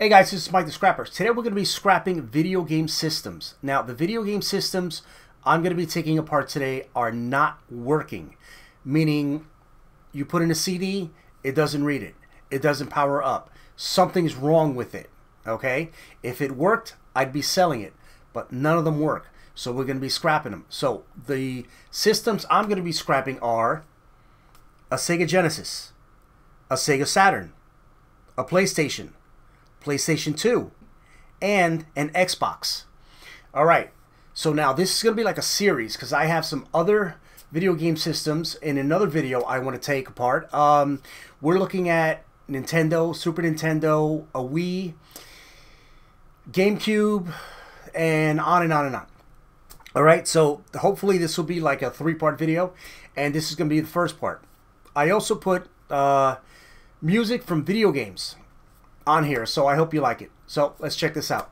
Hey guys, this is Mike the Scrapper. Today we're going to be scrapping video game systems. Now, the video game systems I'm going to be taking apart today are not working. Meaning, you put in a CD, it doesn't read it. It doesn't power up. Something's wrong with it, okay? If it worked, I'd be selling it. But none of them work. So we're going to be scrapping them. So the systems I'm going to be scrapping are a Sega Genesis, a Sega Saturn, a PlayStation, PlayStation 2, and an Xbox. Alright, so now this is going to be like a series because I have some other video game systems in another video I want to take apart. We're looking at Nintendo, Super Nintendo, a Wii, GameCube, and on and on and on. Alright, so hopefully this will be like a 3-part video, and this is going to be the first part. I also put music from video games on here, so I hope you like it. So let's check this out.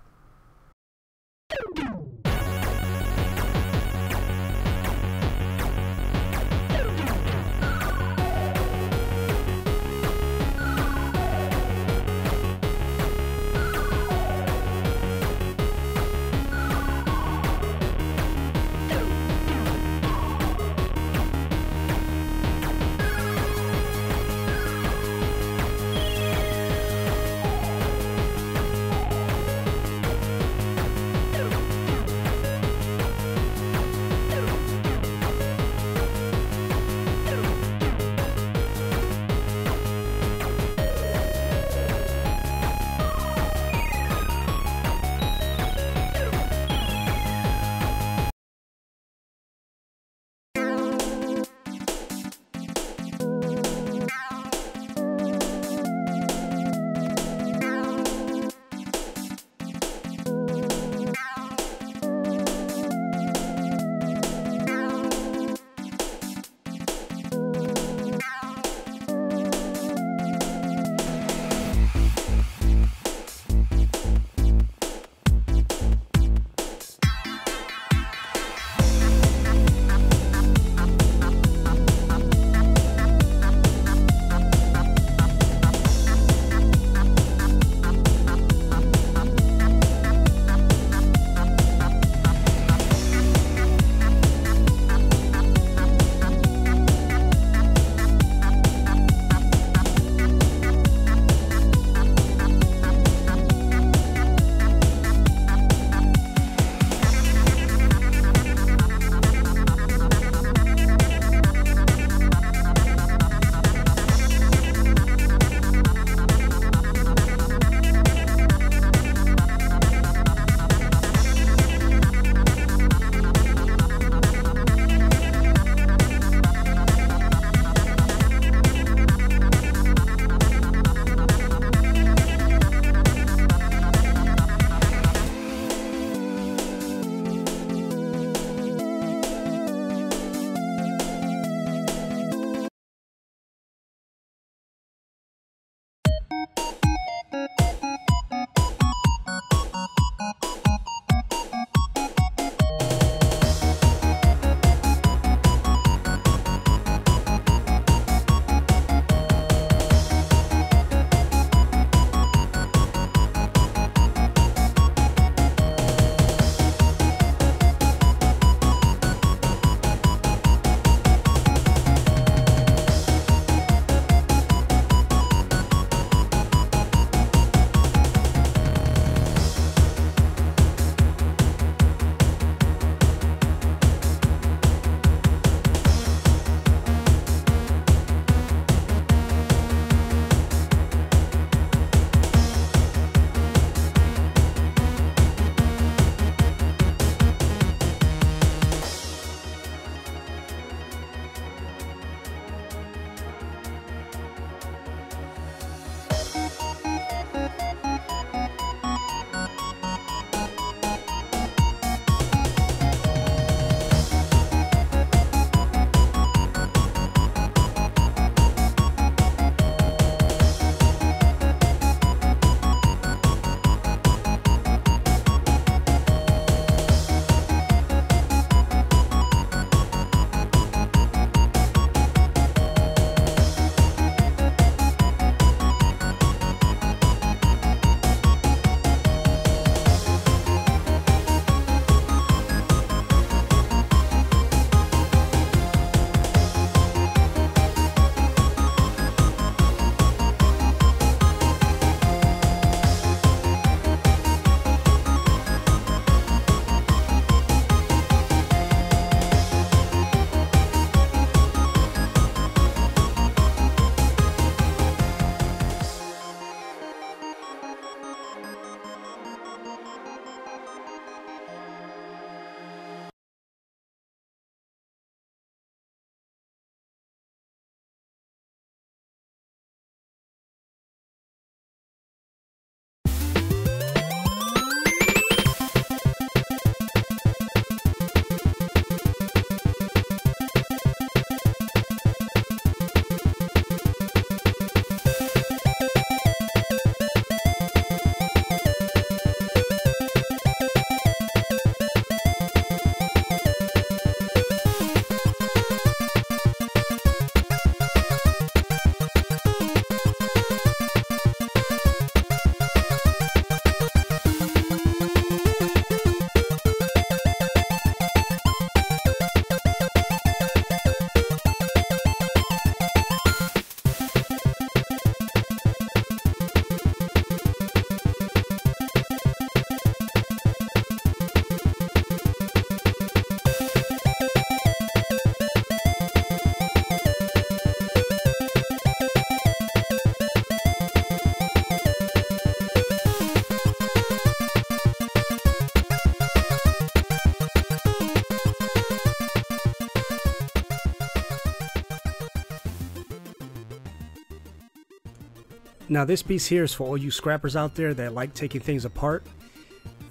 Now this piece here is for all you scrappers out there that like taking things apart.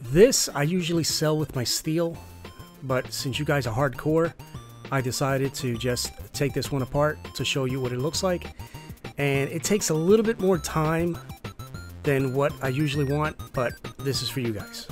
This I usually sell with my steel, but since you guys are hardcore, I decided to just take this one apart to show you what it looks like. And it takes a little bit more time than what I usually want, but this is for you guys.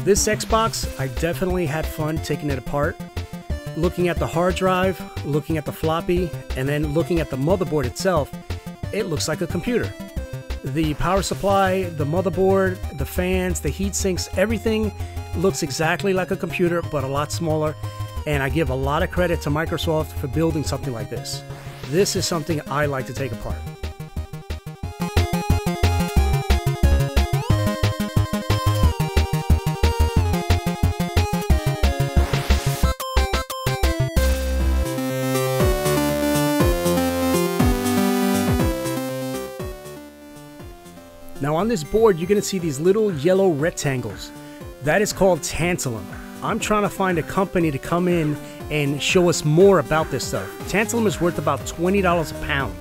This Xbox, I definitely had fun taking it apart, looking at the hard drive, looking at the floppy, and then looking at the motherboard itself. It looks like a computer. The power supply, the motherboard, the fans, the heat sinks, everything looks exactly like a computer, but a lot smaller. And I give a lot of credit to Microsoft for building something like this. This is something I like to take apart. Now on this board, you're going to see these little yellow rectangles. That is called tantalum. I'm trying to find a company to come in and show us more about this stuff. Tantalum is worth about $20 a pound.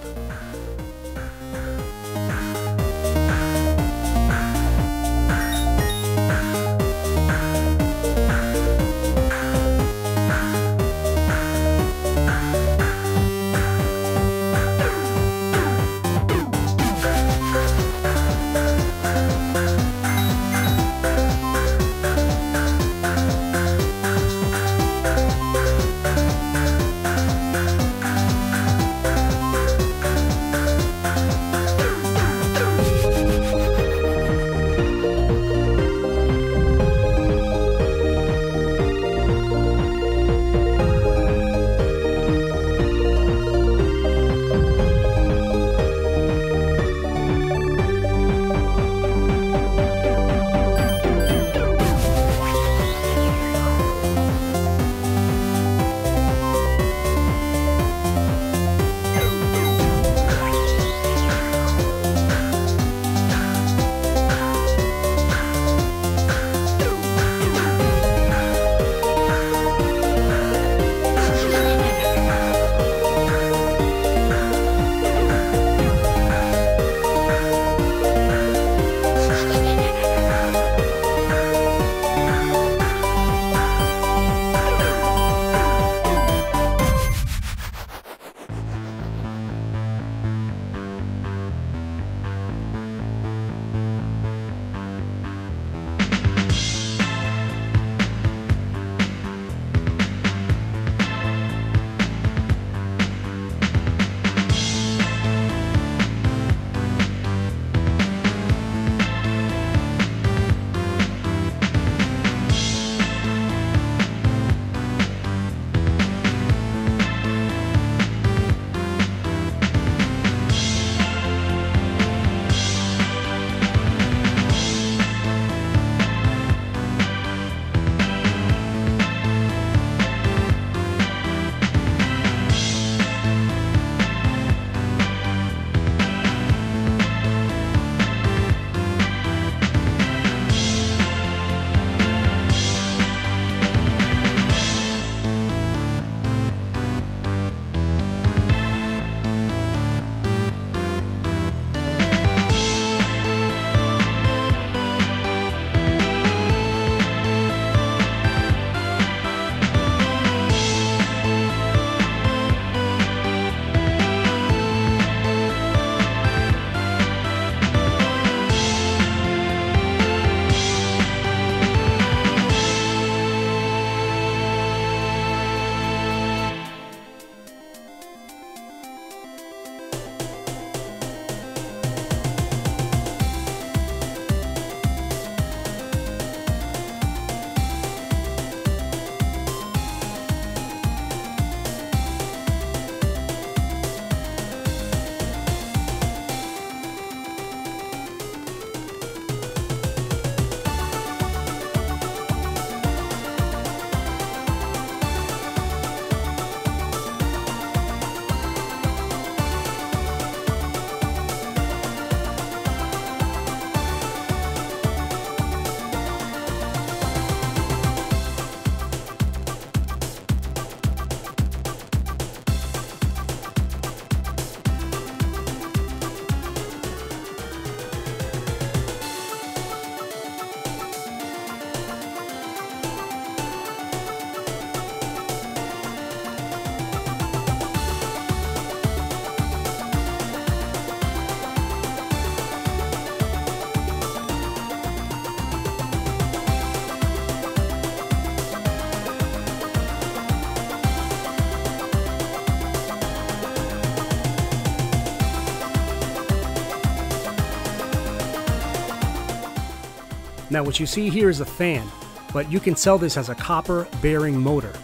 Now what you see here is a fan, but you can sell this as a copper bearing motor.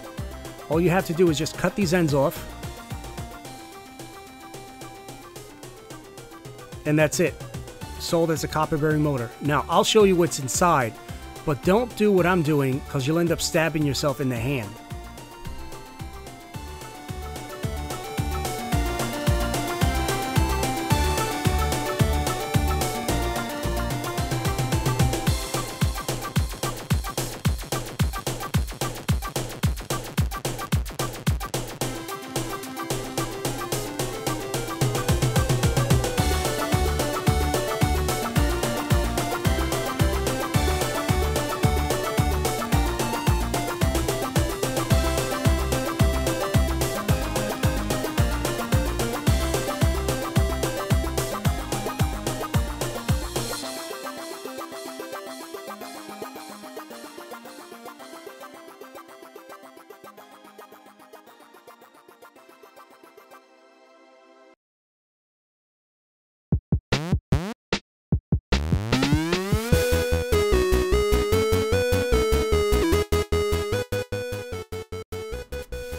All you have to do is just cut these ends off, and that's it. Sold as a copper bearing motor. Now I'll show you what's inside, but don't do what I'm doing because you'll end up stabbing yourself in the hand.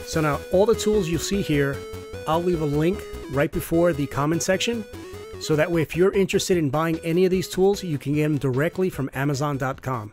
So now all the tools you see here, I'll leave a link right before the comment section. So that way if you're interested in buying any of these tools, you can get them directly from Amazon.com.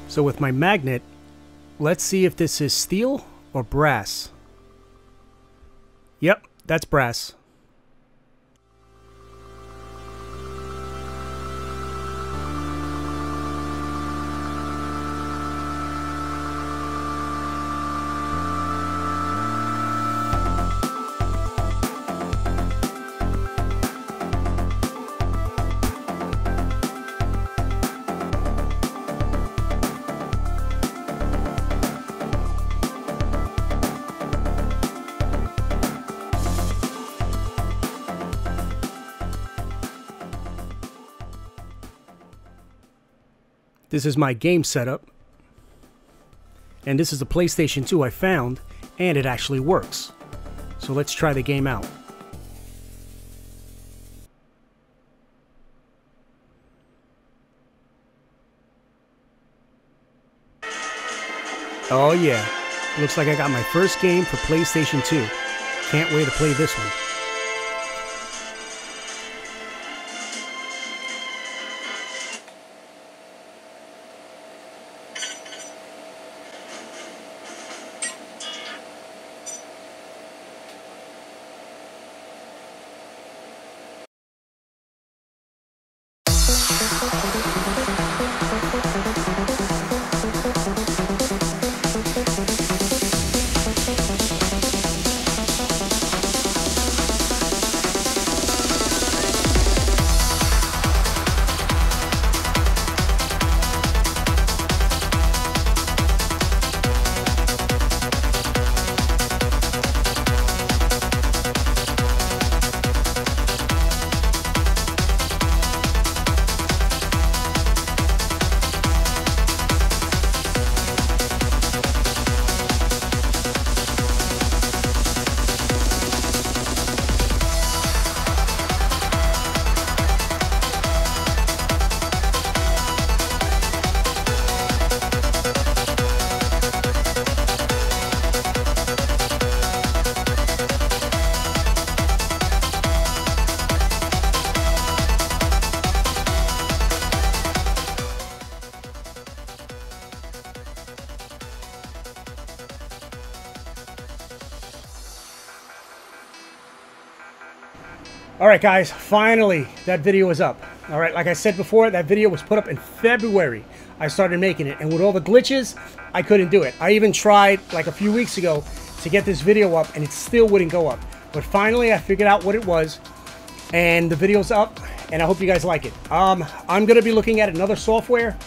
So with my magnet, let's see if this is steel or brass. Yep, that's brass. This is my game setup, and this is the PlayStation 2 I found, and it actually works. So let's try the game out. Oh yeah, looks like I got my first game for PlayStation 2. Can't wait to play this one. Alright guys, finally that video is up. Alright, like I said before, that video was put up in February. I started making it, and with all the glitches, I couldn't do it. I even tried like a few weeks ago to get this video up, and it still wouldn't go up. But finally I figured out what it was, and the video's up, and I hope you guys like it. I'm going to be looking at another software,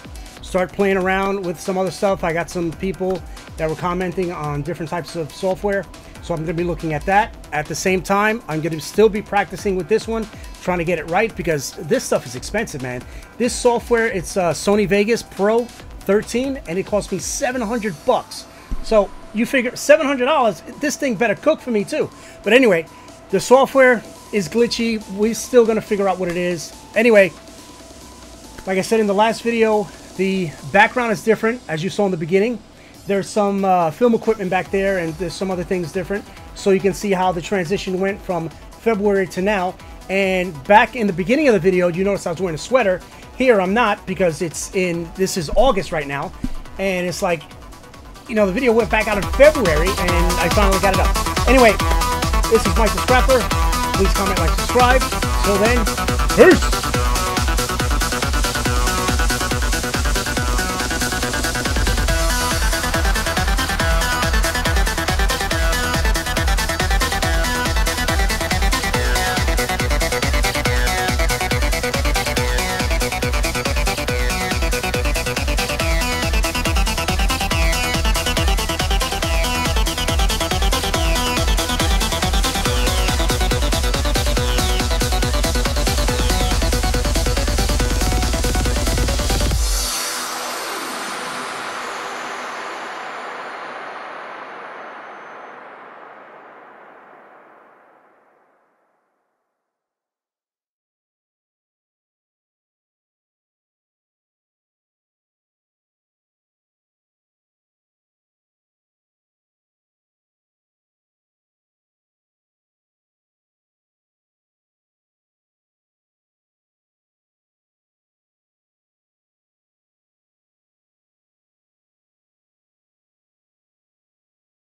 start playing around with some other stuff. I got some people that were commenting on different types of software, so I'm going to be looking at that. At the same time, I'm going to still be practicing with this one, trying to get it right, because this stuff is expensive, man. This software, it's Sony Vegas Pro 13, and it cost me $700. So you figure $700, this thing better cook for me too. But anyway, the software is glitchy. We're still going to figure out what it is. Anyway, like I said in the last video, the background is different, as you saw in the beginning. There's some film equipment back there, and there's some other things different. So you can see how the transition went from February to now. And back in the beginning of the video, you notice I was wearing a sweater. Here I'm not, because this is August right now. And it's like, you know, the video went back out in February, and I finally got it up. Anyway, this is Microscope. Please comment, like, subscribe. Till then, peace!